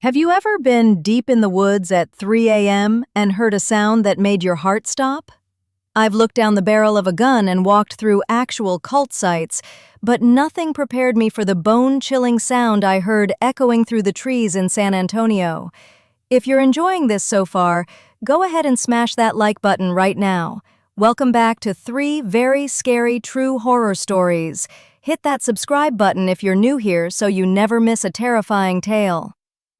Have you ever been deep in the woods at 3 a.m. and heard a sound that made your heart stop? I've looked down the barrel of a gun and walked through actual cult sites, but nothing prepared me for the bone-chilling sound I heard echoing through the trees in San Antonio. If you're enjoying this so far, go ahead and smash that like button right now. Welcome back to 3 very scary true horror stories. Hit that subscribe button if you're new here so you never miss a terrifying tale.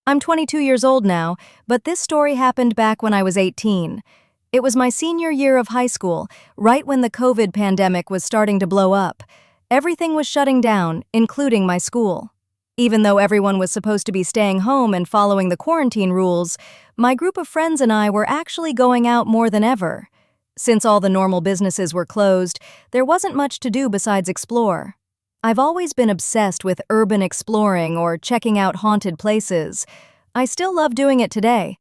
I'm 22 years old now, but this story happened back when I was 18. It was my senior year of high school, right when the COVID pandemic was starting to blow up. Everything was shutting down, including my school. Even though everyone was supposed to be staying home and following the quarantine rules, my group of friends and I were actually going out more than ever. Since all the normal businesses were closed, there wasn't much to do besides explore. I've always been obsessed with urban exploring or checking out haunted places. I still love doing it today.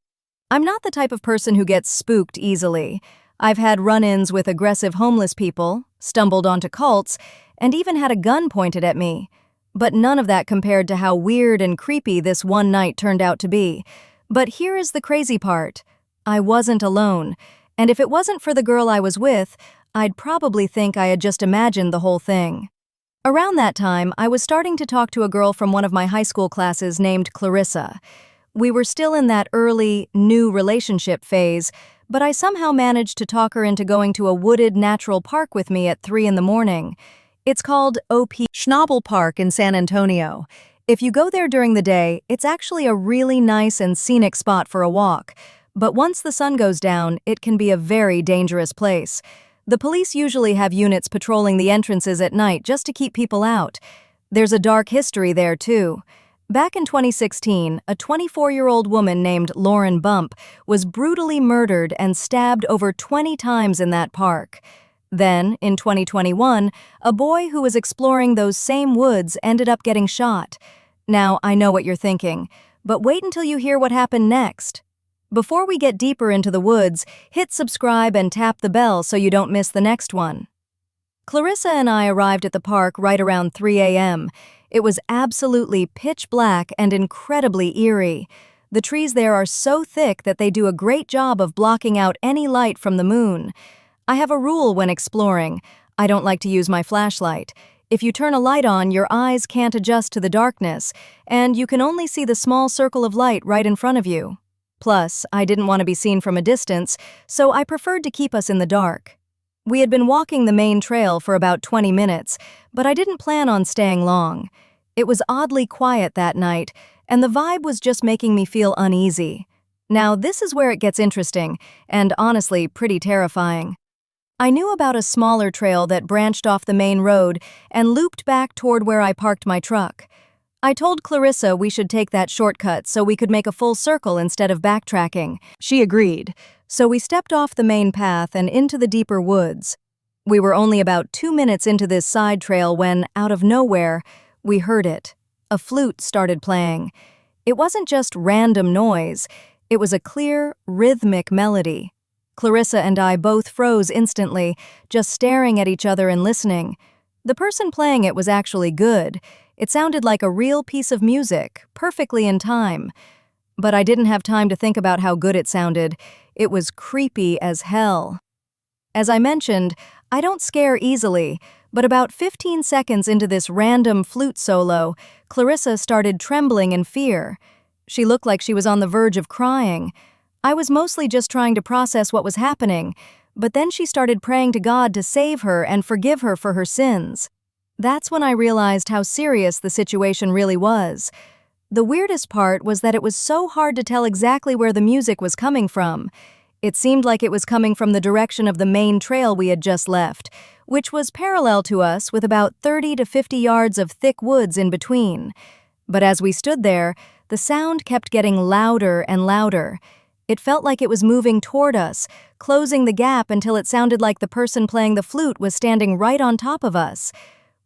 I'm not the type of person who gets spooked easily. I've had run-ins with aggressive homeless people, stumbled onto cults, and even had a gun pointed at me. But none of that compared to how weird and creepy this one night turned out to be. But here is the crazy part. I wasn't alone, and if it wasn't for the girl I was with, I'd probably think I had just imagined the whole thing. Around that time, I was starting to talk to a girl from one of my high school classes named Clarissa. We were still in that early, new relationship phase, but I somehow managed to talk her into going to a wooded natural park with me at 3 in the morning. It's called O.P. Schnabel Park in San Antonio. If you go there during the day, it's actually a really nice and scenic spot for a walk. But once the sun goes down, it can be a very dangerous place. The police usually have units patrolling the entrances at night just to keep people out. There's a dark history there, too. Back in 2016, a 24-year-old woman named Lauren Bump was brutally murdered and stabbed over 20 times in that park. Then, in 2021, a boy who was exploring those same woods ended up getting shot. Now, I know what you're thinking, but wait until you hear what happened next. Before we get deeper into the woods, hit subscribe and tap the bell so you don't miss the next one. Clarissa and I arrived at the park right around 3 a.m. It was absolutely pitch black and incredibly eerie. The trees there are so thick that they do a great job of blocking out any light from the moon. I have a rule when exploring. I don't like to use my flashlight. If you turn a light on, your eyes can't adjust to the darkness, and you can only see the small circle of light right in front of you. Plus, I didn't want to be seen from a distance, so I preferred to keep us in the dark. We had been walking the main trail for about 20 minutes, but I didn't plan on staying long. It was oddly quiet that night, and the vibe was just making me feel uneasy. Now, this is where it gets interesting, and honestly, pretty terrifying. I knew about a smaller trail that branched off the main road and looped back toward where I parked my truck. I told Clarissa we should take that shortcut so we could make a full circle instead of backtracking. She agreed, so we stepped off the main path and into the deeper woods. We were only about 2 minutes into this side trail when, out of nowhere, we heard it. A flute started playing. It wasn't just random noise. It was a clear, rhythmic melody. Clarissa and I both froze instantly, just staring at each other and listening. The person playing it was actually good. It sounded like a real piece of music, perfectly in time. But I didn't have time to think about how good it sounded. It was creepy as hell. As I mentioned, I don't scare easily, but about 15 seconds into this random flute solo, Clarissa started trembling in fear. She looked like she was on the verge of crying. I was mostly just trying to process what was happening, but then she started praying to God to save her and forgive her for her sins. That's when I realized how serious the situation really was. The weirdest part was that it was so hard to tell exactly where the music was coming from. It seemed like it was coming from the direction of the main trail we had just left, which was parallel to us with about 30 to 50 yards of thick woods in between. But as we stood there, the sound kept getting louder and louder. It felt like it was moving toward us, closing the gap until it sounded like the person playing the flute was standing right on top of us.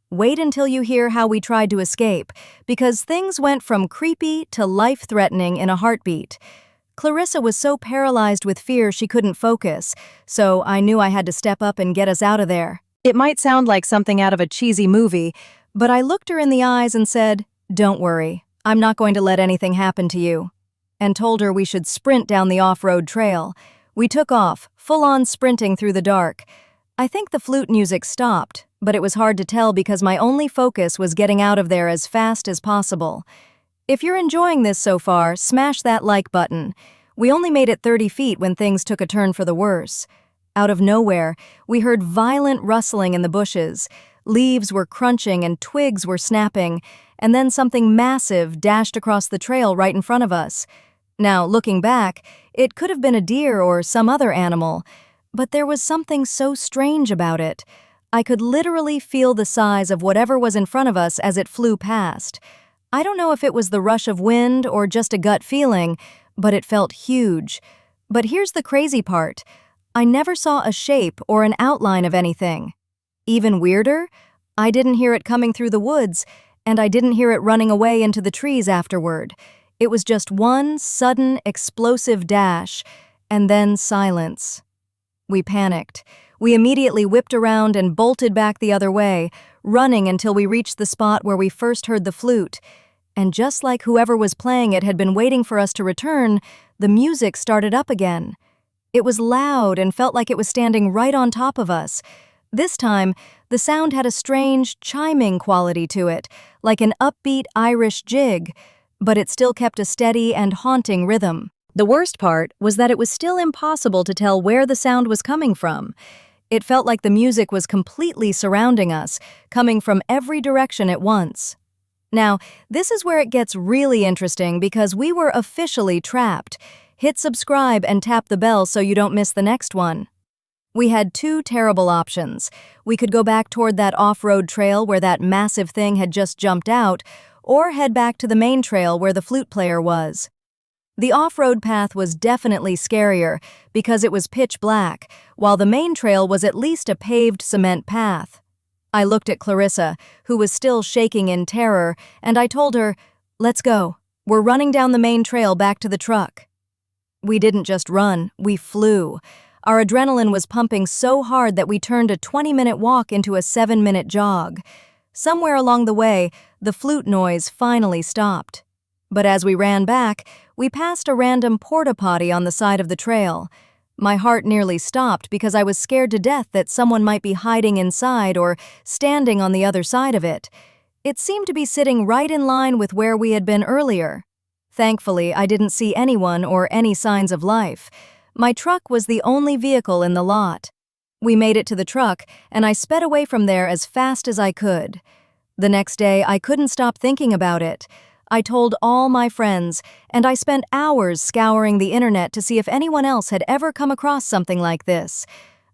Wait until you hear how we tried to escape, because things went from creepy to life-threatening in a heartbeat. Clarissa was so paralyzed with fear she couldn't focus, so I knew I had to step up and get us out of there. It might sound like something out of a cheesy movie, but I looked her in the eyes and said, "Don't worry, I'm not going to let anything happen to you. and told her we should sprint down the off-road trail. We took off, full-on sprinting through the dark. I think the flute music stopped, but it was hard to tell because my only focus was getting out of there as fast as possible. If you're enjoying this so far, smash that like button. We only made it 30 feet when things took a turn for the worse. Out of nowhere, we heard violent rustling in the bushes. Leaves were crunching and twigs were snapping, and then something massive dashed across the trail right in front of us. Now, looking back, it could have been a deer or some other animal, but there was something so strange about it. I could literally feel the size of whatever was in front of us as it flew past. I don't know if it was the rush of wind or just a gut feeling, but it felt huge. But here's the crazy part. I never saw a shape or an outline of anything. Even weirder, I didn't hear it coming through the woods, and I didn't hear it running away into the trees afterward. It was just one sudden, explosive dash, and then silence. We panicked. We immediately whipped around and bolted back the other way, running until we reached the spot where we first heard the flute. And just like whoever was playing it had been waiting for us to return, the music started up again. It was loud and felt like it was standing right on top of us. This time, the sound had a strange, chiming quality to it, like an upbeat Irish jig, but it still kept a steady and haunting rhythm. The worst part was that it was still impossible to tell where the sound was coming from. It felt like the music was completely surrounding us, coming from every direction at once. Now, this is where it gets really interesting because we were officially trapped. Hit subscribe and tap the bell so you don't miss the next one. We had two terrible options. We could go back toward that off-road trail where that massive thing had just jumped out, or head back to the main trail where the flute player was. The off-road path was definitely scarier because it was pitch black, while the main trail was at least a paved cement path. I looked at Clarissa, who was still shaking in terror, and I told her, "Let's go. We're running down the main trail back to the truck." We didn't just run, we flew. Our adrenaline was pumping so hard that we turned a 20-minute walk into a 7-minute jog. Somewhere along the way, the flute noise finally stopped. But as we ran back, we passed a random porta-potty on the side of the trail. My heart nearly stopped because I was scared to death that someone might be hiding inside or standing on the other side of it. It seemed to be sitting right in line with where we had been earlier. Thankfully, I didn't see anyone or any signs of life. My truck was the only vehicle in the lot. We made it to the truck, and I sped away from there as fast as I could. The next day, I couldn't stop thinking about it. I told all my friends, and I spent hours scouring the internet to see if anyone else had ever come across something like this.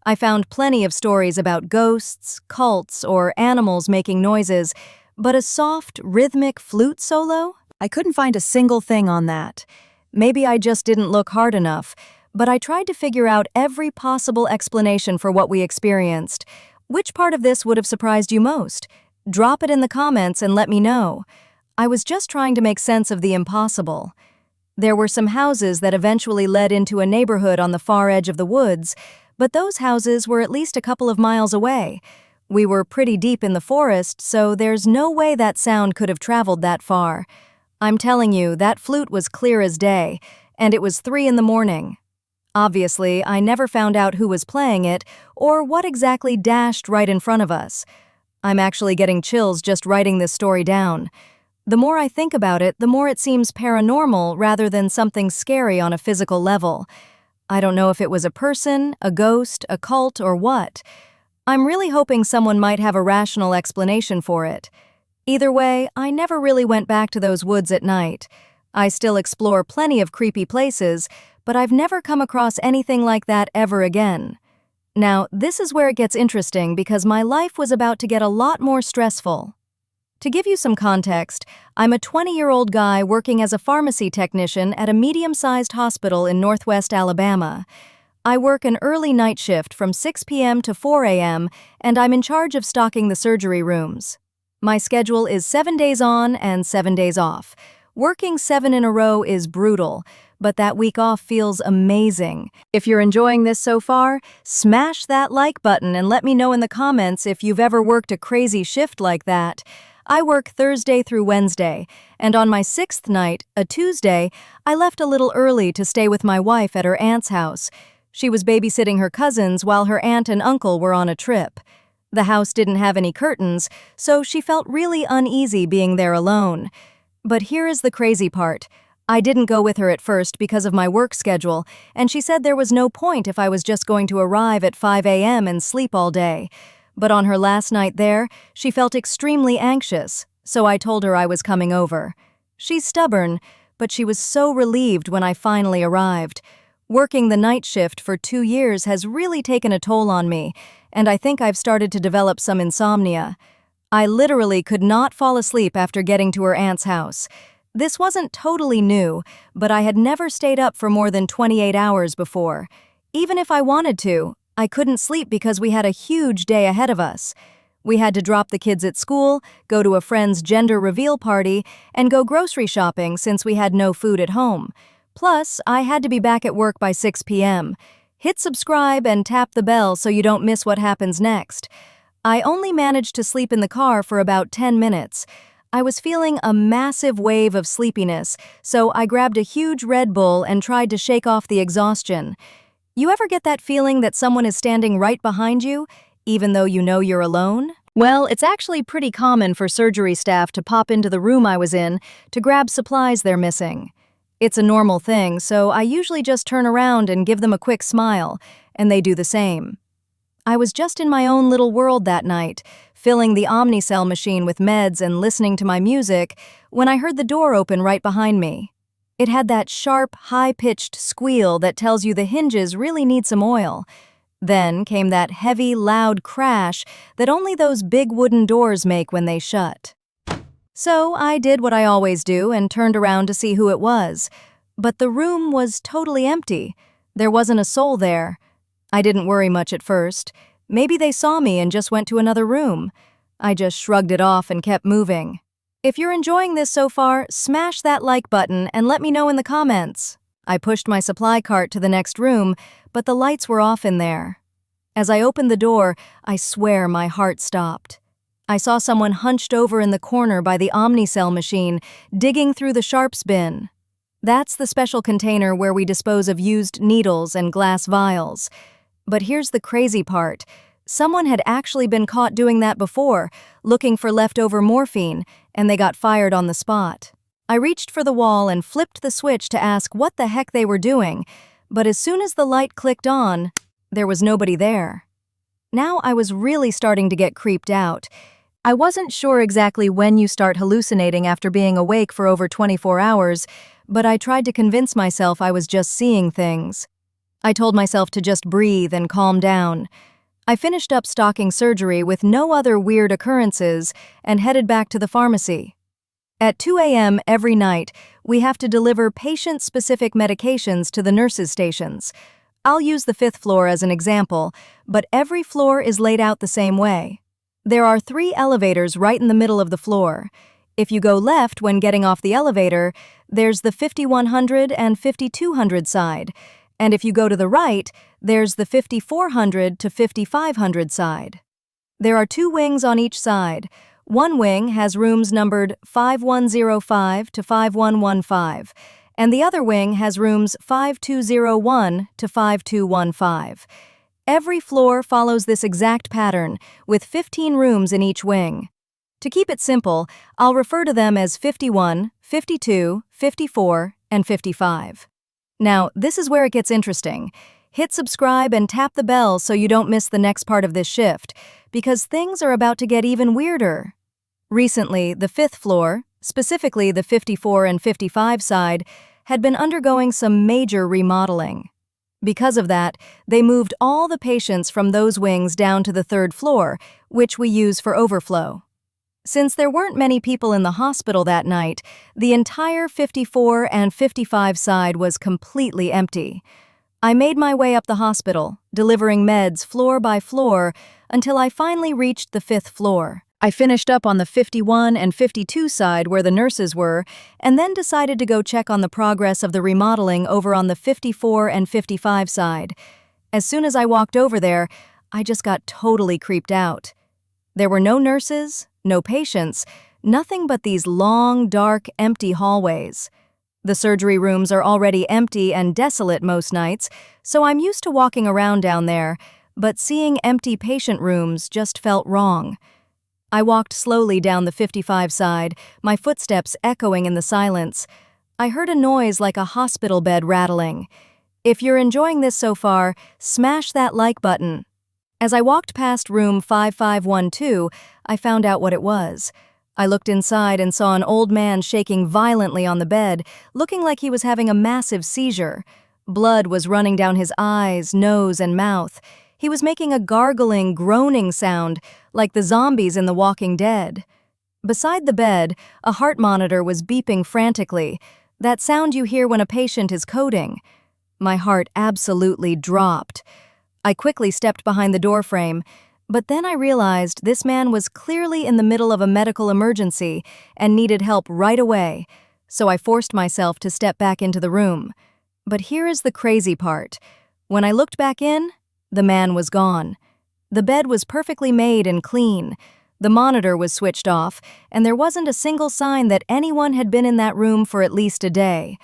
I found plenty of stories about ghosts, cults, or animals making noises, but a soft, rhythmic flute solo? I couldn't find a single thing on that. Maybe I just didn't look hard enough, but I tried to figure out every possible explanation for what we experienced. Which part of this would have surprised you most? Drop it in the comments and let me know. I was just trying to make sense of the impossible. There were some houses that eventually led into a neighborhood on the far edge of the woods, but those houses were at least a couple of miles away. We were pretty deep in the forest, so there's no way that sound could have traveled that far. I'm telling you, that flute was clear as day, and it was 3 in the morning. Obviously, I never found out who was playing it or what exactly dashed right in front of us. I'm actually getting chills just writing this story down. The more I think about it, the more it seems paranormal rather than something scary on a physical level. I don't know if it was a person, a ghost, a cult, or what. I'm really hoping someone might have a rational explanation for it. Either way, I never really went back to those woods at night. I still explore plenty of creepy places, but I've never come across anything like that ever again. Now, this is where it gets interesting because my life was about to get a lot more stressful. To give you some context, I'm a 20-year-old guy working as a pharmacy technician at a medium-sized hospital in Northwest Alabama. I work an early night shift from 6 p.m. to 4 a.m., and I'm in charge of stocking the surgery rooms. My schedule is 7 days on and 7 days off. Working 7 in a row is brutal, but that week off feels amazing. If you're enjoying this so far, smash that like button and let me know in the comments if you've ever worked a crazy shift like that. I work Thursday through Wednesday, and on my sixth night, a Tuesday, I left a little early to stay with my wife at her aunt's house. She was babysitting her cousins while her aunt and uncle were on a trip. The house didn't have any curtains, so she felt really uneasy being there alone. But here is the crazy part. I didn't go with her at first because of my work schedule, and she said there was no point if I was just going to arrive at 5 a.m. and sleep all day. But on her last night there, she felt extremely anxious, so I told her I was coming over. She's stubborn, but she was so relieved when I finally arrived. Working the night shift for 2 years has really taken a toll on me, and I think I've started to develop some insomnia. I literally could not fall asleep after getting to her aunt's house. This wasn't totally new, but I had never stayed up for more than 28 hours before. Even if I wanted to, I couldn't sleep because we had a huge day ahead of us. We had to drop the kids at school, go to a friend's gender reveal party, and go grocery shopping since we had no food at home. Plus, I had to be back at work by 6 p.m. Hit subscribe and tap the bell so you don't miss what happens next. I only managed to sleep in the car for about 10 minutes. I was feeling a massive wave of sleepiness, so I grabbed a huge Red Bull and tried to shake off the exhaustion. You ever get that feeling that someone is standing right behind you, even though you know you're alone? Well, it's actually pretty common for surgery staff to pop into the room I was in to grab supplies they're missing. It's a normal thing, so I usually just turn around and give them a quick smile, and they do the same. I was just in my own little world that night, filling the Omnicell machine with meds and listening to my music, when I heard the door open right behind me. It had that sharp, high-pitched squeal that tells you the hinges really need some oil. Then came that heavy, loud crash that only those big wooden doors make when they shut. So I did what I always do and turned around to see who it was. But the room was totally empty. There wasn't a soul there. I didn't worry much at first. Maybe they saw me and just went to another room. I just shrugged it off and kept moving. If you're enjoying this so far, smash that like button and let me know in the comments. I pushed my supply cart to the next room, but the lights were off in there. As I opened the door, I swear my heart stopped. I saw someone hunched over in the corner by the Omnicell machine, digging through the sharps bin. That's the special container where we dispose of used needles and glass vials. But here's the crazy part. Someone had actually been caught doing that before, looking for leftover morphine, and they got fired on the spot. I reached for the wall and flipped the switch to ask what the heck they were doing, but as soon as the light clicked on, there was nobody there. Now I was really starting to get creeped out. I wasn't sure exactly when you start hallucinating after being awake for over 24 hours, but I tried to convince myself I was just seeing things. I told myself to just breathe and calm down. I finished up stocking surgery with no other weird occurrences and headed back to the pharmacy. At 2 a.m. every night, we have to deliver patient-specific medications to the nurses' stations. I'll use the 5th floor as an example, but every floor is laid out the same way. There are 3 elevators right in the middle of the floor. If you go left when getting off the elevator, there's the 5100 and 5200 side, and if you go to the right, there's the 5400 to 5500 side. There are 2 wings on each side. One wing has rooms numbered 5105 to 5115, and the other wing has rooms 5201 to 5215. Every floor follows this exact pattern, with 15 rooms in each wing. To keep it simple, I'll refer to them as 51, 52, 54, and 55. Now, this is where it gets interesting. Hit subscribe and tap the bell so you don't miss the next part of this shift, because things are about to get even weirder. Recently, the 5th floor, specifically the 54 and 55 side, had been undergoing some major remodeling. Because of that, they moved all the patients from those wings down to the 3rd floor, which we use for overflow. Since there weren't many people in the hospital that night, the entire 54 and 55 side was completely empty. I made my way up the hospital, delivering meds floor by floor, until I finally reached the 5th floor. I finished up on the 51 and 52 side where the nurses were, and then decided to go check on the progress of the remodeling over on the 54 and 55 side. As soon as I walked over there, I just got totally creeped out. There were no nurses, no patients, nothing but these long, dark, empty hallways. The surgery rooms are already empty and desolate most nights, so I'm used to walking around down there, but seeing empty patient rooms just felt wrong. I walked slowly down the 55 side, my footsteps echoing in the silence. I heard a noise like a hospital bed rattling. If you're enjoying this so far, smash that like button. As I walked past room 5512, I found out what it was. I looked inside and saw an old man shaking violently on the bed, looking like he was having a massive seizure. Blood was running down his eyes, nose, and mouth. He was making a gargling, groaning sound, like the zombies in The Walking Dead. Beside the bed, a heart monitor was beeping frantically, that sound you hear when a patient is coding. My heart absolutely dropped. I quickly stepped behind the doorframe, but then I realized this man was clearly in the middle of a medical emergency and needed help right away, so I forced myself to step back into the room. But here is the crazy part. When I looked back in, the man was gone. The bed was perfectly made and clean. The monitor was switched off, and there wasn't a single sign that anyone had been in that room for at least a day.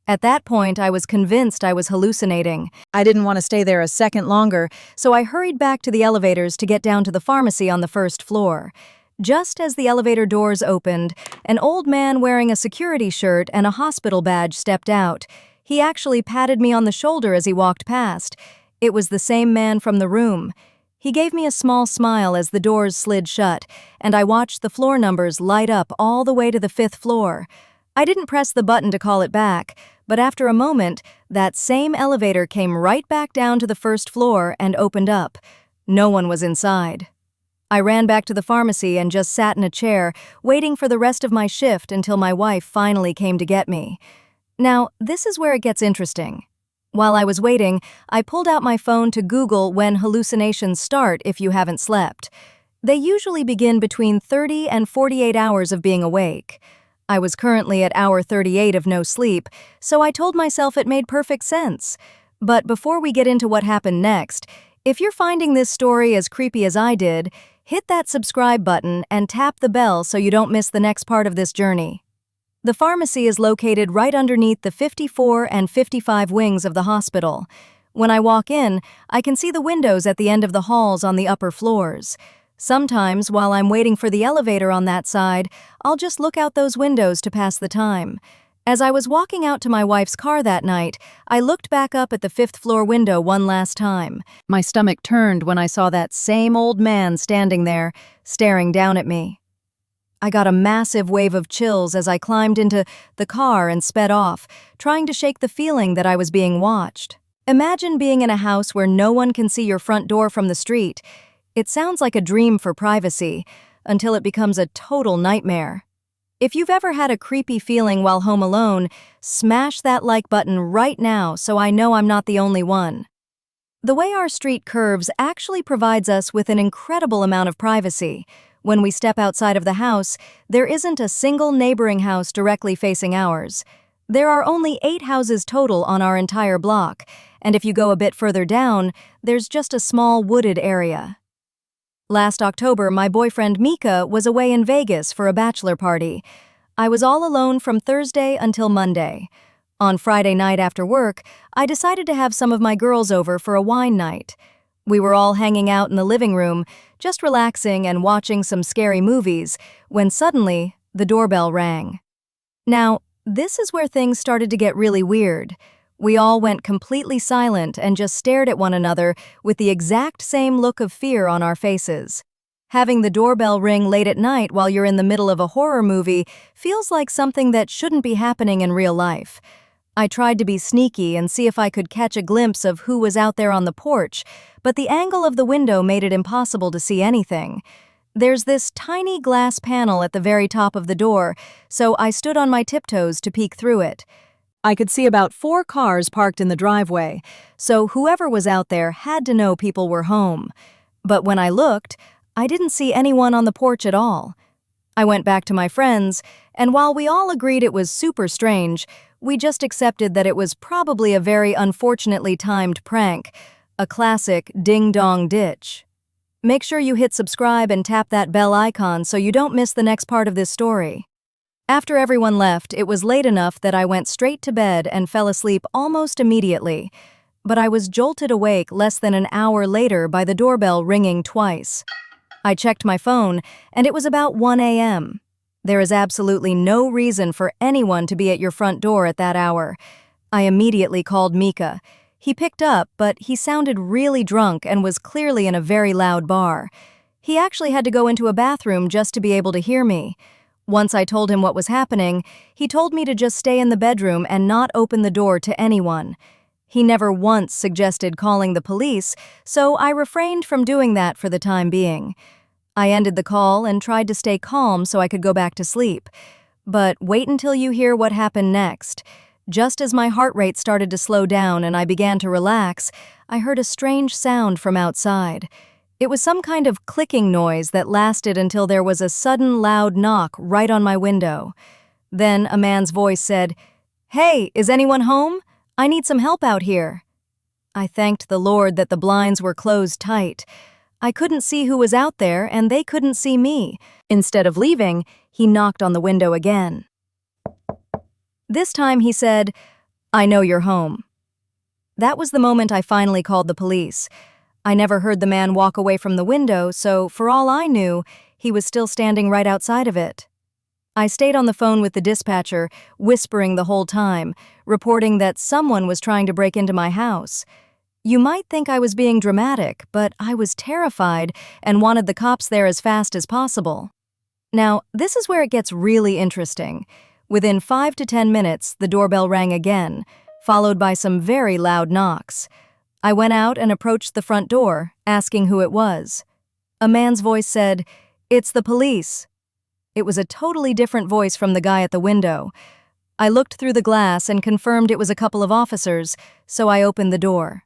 At that point, I was convinced I was hallucinating. I didn't want to stay there a second longer, so I hurried back to the elevators to get down to the pharmacy on the first floor. Just as the elevator doors opened, an old man wearing a security shirt and a hospital badge stepped out. He actually patted me on the shoulder as he walked past. It was the same man from the room. He gave me a small smile as the doors slid shut, and I watched the floor numbers light up all the way to the 5th floor. I didn't press the button to call it back, but after a moment, that same elevator came right back down to the 1st floor and opened up. No one was inside. I ran back to the pharmacy and just sat in a chair, waiting for the rest of my shift until my wife finally came to get me. Now, this is where it gets interesting. While I was waiting, I pulled out my phone to Google when hallucinations start if you haven't slept. They usually begin between 30 and 48 hours of being awake. I was currently at hour 38 of no sleep, so I told myself it made perfect sense. But before we get into what happened next, if you're finding this story as creepy as I did, hit that subscribe button and tap the bell so you don't miss the next part of this journey. The pharmacy is located right underneath the 54 and 55 wings of the hospital. When I walk in, I can see the windows at the end of the halls on the upper floors. Sometimes, while I'm waiting for the elevator on that side, I'll just look out those windows to pass the time. As I was walking out to my wife's car that night, I looked back up at the 5th floor window one last time. My stomach turned when I saw that same old man standing there, staring down at me. I got a massive wave of chills as I climbed into the car and sped off, trying to shake the feeling that I was being watched. Imagine being in a house where no one can see your front door from the street. It sounds like a dream for privacy, until it becomes a total nightmare. If you've ever had a creepy feeling while home alone, smash that like button right now so I know I'm not the only one. The way our street curves actually provides us with an incredible amount of privacy. When we step outside of the house, there isn't a single neighboring house directly facing ours. There are only 8 houses total on our entire block, and if you go a bit further down, there's just a small wooded area. Last October, my boyfriend Mika was away in Vegas for a bachelor party. I was all alone from Thursday until Monday. On Friday night after work, I decided to have some of my girls over for a wine night. We were all hanging out in the living room, just relaxing and watching some scary movies, when suddenly, the doorbell rang. Now, this is where things started to get really weird. We all went completely silent and just stared at one another with the exact same look of fear on our faces. Having the doorbell ring late at night while you're in the middle of a horror movie feels like something that shouldn't be happening in real life. I tried to be sneaky and see if I could catch a glimpse of who was out there on the porch, but the angle of the window made it impossible to see anything. There's this tiny glass panel at the very top of the door, so I stood on my tiptoes to peek through it. I could see about 4 cars parked in the driveway, so whoever was out there had to know people were home. But when I looked, I didn't see anyone on the porch at all. I went back to my friends, and while we all agreed it was super strange, we just accepted that it was probably a very unfortunately timed prank, a classic ding-dong ditch. Make sure you hit subscribe and tap that bell icon so you don't miss the next part of this story. After everyone left, it was late enough that I went straight to bed and fell asleep almost immediately. But I was jolted awake less than an hour later by the doorbell ringing twice. I checked my phone, and it was about 1 a.m. There is absolutely no reason for anyone to be at your front door at that hour. I immediately called Mika. He picked up, but he sounded really drunk and was clearly in a very loud bar. He actually had to go into a bathroom just to be able to hear me. Once I told him what was happening, he told me to just stay in the bedroom and not open the door to anyone. He never once suggested calling the police, so I refrained from doing that for the time being. I ended the call and tried to stay calm so I could go back to sleep. But wait until you hear what happened next. Just as my heart rate started to slow down and I began to relax, I heard a strange sound from outside. It was some kind of clicking noise that lasted until there was a sudden loud knock right on my window. Then a man's voice said, "Hey, is anyone home? I need some help out here." I thanked the Lord that the blinds were closed tight. I couldn't see who was out there and they couldn't see me. Instead of leaving, he knocked on the window again. This time he said, "I know you're home." That was the moment I finally called the police. I never heard the man walk away from the window, so for all I knew, he was still standing right outside of it. I stayed on the phone with the dispatcher, whispering the whole time, reporting that someone was trying to break into my house. You might think I was being dramatic, but I was terrified and wanted the cops there as fast as possible. Now, this is where it gets really interesting. Within 5 to 10 minutes, the doorbell rang again, followed by some very loud knocks. I went out and approached the front door, asking who it was. A man's voice said, "It's the police." It was a totally different voice from the guy at the window. I looked through the glass and confirmed it was a couple of officers, so I opened the door.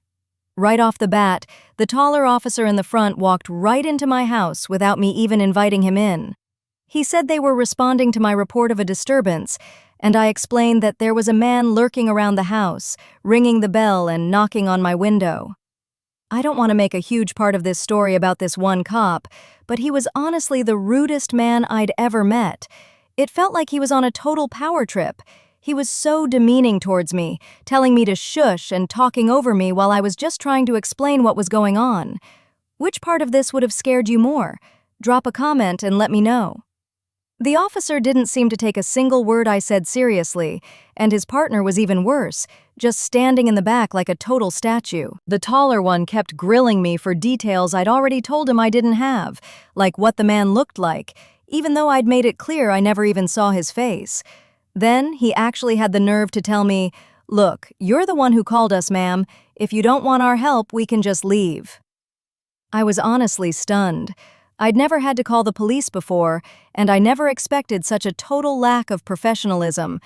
Right off the bat, the taller officer in the front walked right into my house without me even inviting him in. He said they were responding to my report of a disturbance, and I explained that there was a man lurking around the house, ringing the bell and knocking on my window. I don't want to make a huge part of this story about this one cop, but he was honestly the rudest man I'd ever met. It felt like he was on a total power trip. He was so demeaning towards me, telling me to shush and talking over me while I was just trying to explain what was going on. Which part of this would have scared you more? Drop a comment and let me know. The officer didn't seem to take a single word I said seriously, and his partner was even worse, just standing in the back like a total statue. The taller one kept grilling me for details I'd already told him I didn't have, like what the man looked like, even though I'd made it clear I never even saw his face. Then he actually had the nerve to tell me, "Look, you're the one who called us, ma'am. If you don't want our help, we can just leave." I was honestly stunned. I'd never had to call the police before, and I never expected such a total lack of professionalism.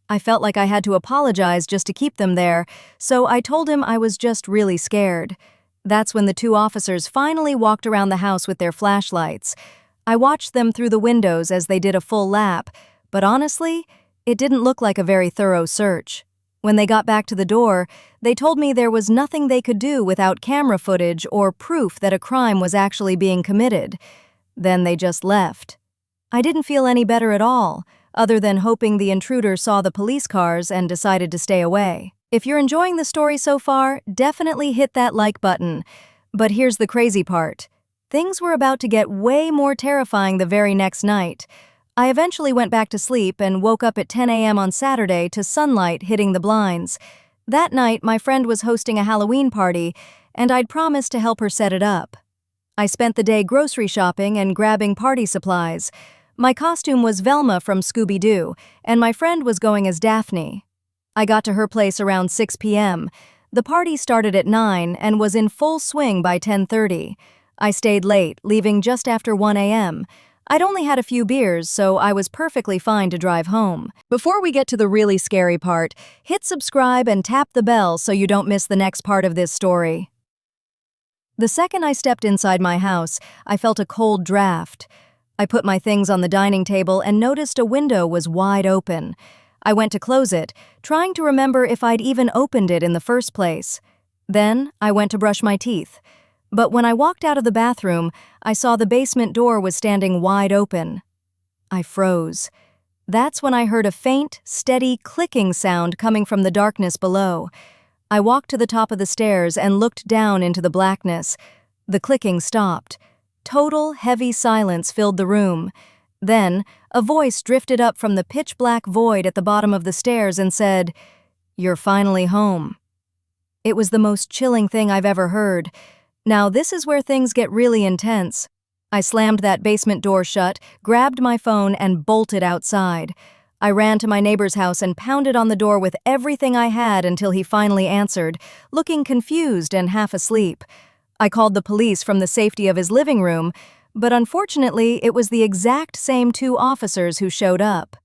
I felt like I had to apologize just to keep them there, so I told him I was just really scared. That's when the two officers finally walked around the house with their flashlights. I watched them through the windows as they did a full lap, but honestly, it didn't look like a very thorough search. When they got back to the door, they told me there was nothing they could do without camera footage or proof that a crime was actually being committed. Then they just left. I didn't feel any better at all, other than hoping the intruder saw the police cars and decided to stay away. If you're enjoying the story so far, definitely hit that like button. But here's the crazy part. Things were about to get way more terrifying the very next night. I eventually went back to sleep and woke up at 10 a.m. on Saturday to sunlight hitting the blinds. That night, my friend was hosting a Halloween party, and I'd promised to help her set it up. I spent the day grocery shopping and grabbing party supplies. My costume was Velma from Scooby-Doo, and my friend was going as Daphne. I got to her place around 6 p.m. The party started at 9 and was in full swing by 10:30. I stayed late, leaving just after 1 a.m. I'd only had a few beers, so I was perfectly fine to drive home. Before we get to the really scary part, hit subscribe and tap the bell so you don't miss the next part of this story. The second I stepped inside my house, I felt a cold draft. I put my things on the dining table and noticed a window was wide open. I went to close it, trying to remember if I'd even opened it in the first place. Then I went to brush my teeth. But when I walked out of the bathroom, I saw the basement door was standing wide open. I froze. That's when I heard a faint, steady clicking sound coming from the darkness below. I walked to the top of the stairs and looked down into the blackness. The clicking stopped. Total, heavy silence filled the room. Then, a voice drifted up from the pitch-black void at the bottom of the stairs and said, "You're finally home." It was the most chilling thing I've ever heard. Now, this is where things get really intense. I slammed that basement door shut, grabbed my phone, and bolted outside. I ran to my neighbor's house and pounded on the door with everything I had until he finally answered, looking confused and half asleep. I called the police from the safety of his living room, but unfortunately, it was the exact same 2 officers who showed up.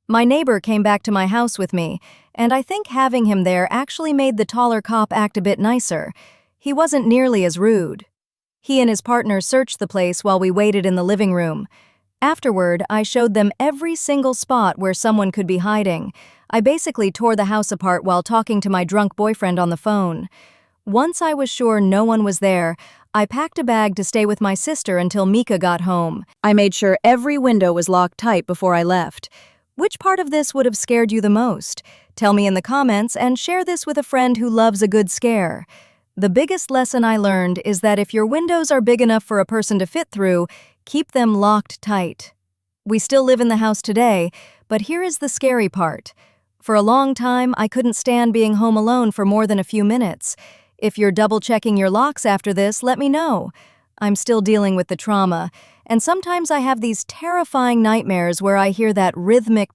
My neighbor came back to my house with me, and I think having him there actually made the taller cop act a bit nicer. He wasn't nearly as rude. He and his partner searched the place while we waited in the living room. Afterward, I showed them every single spot where someone could be hiding. I basically tore the house apart while talking to my drunk boyfriend on the phone. Once I was sure no one was there, I packed a bag to stay with my sister until Mika got home. I made sure every window was locked tight before I left. Which part of this would have scared you the most? Tell me in the comments and share this with a friend who loves a good scare. The biggest lesson I learned is that if your windows are big enough for a person to fit through, keep them locked tight. We still live in the house today, but here is the scary part. For a long time, I couldn't stand being home alone for more than a few minutes. If you're double-checking your locks after this, let me know. I'm still dealing with the trauma, and sometimes I have these terrifying nightmares where I hear that rhythmic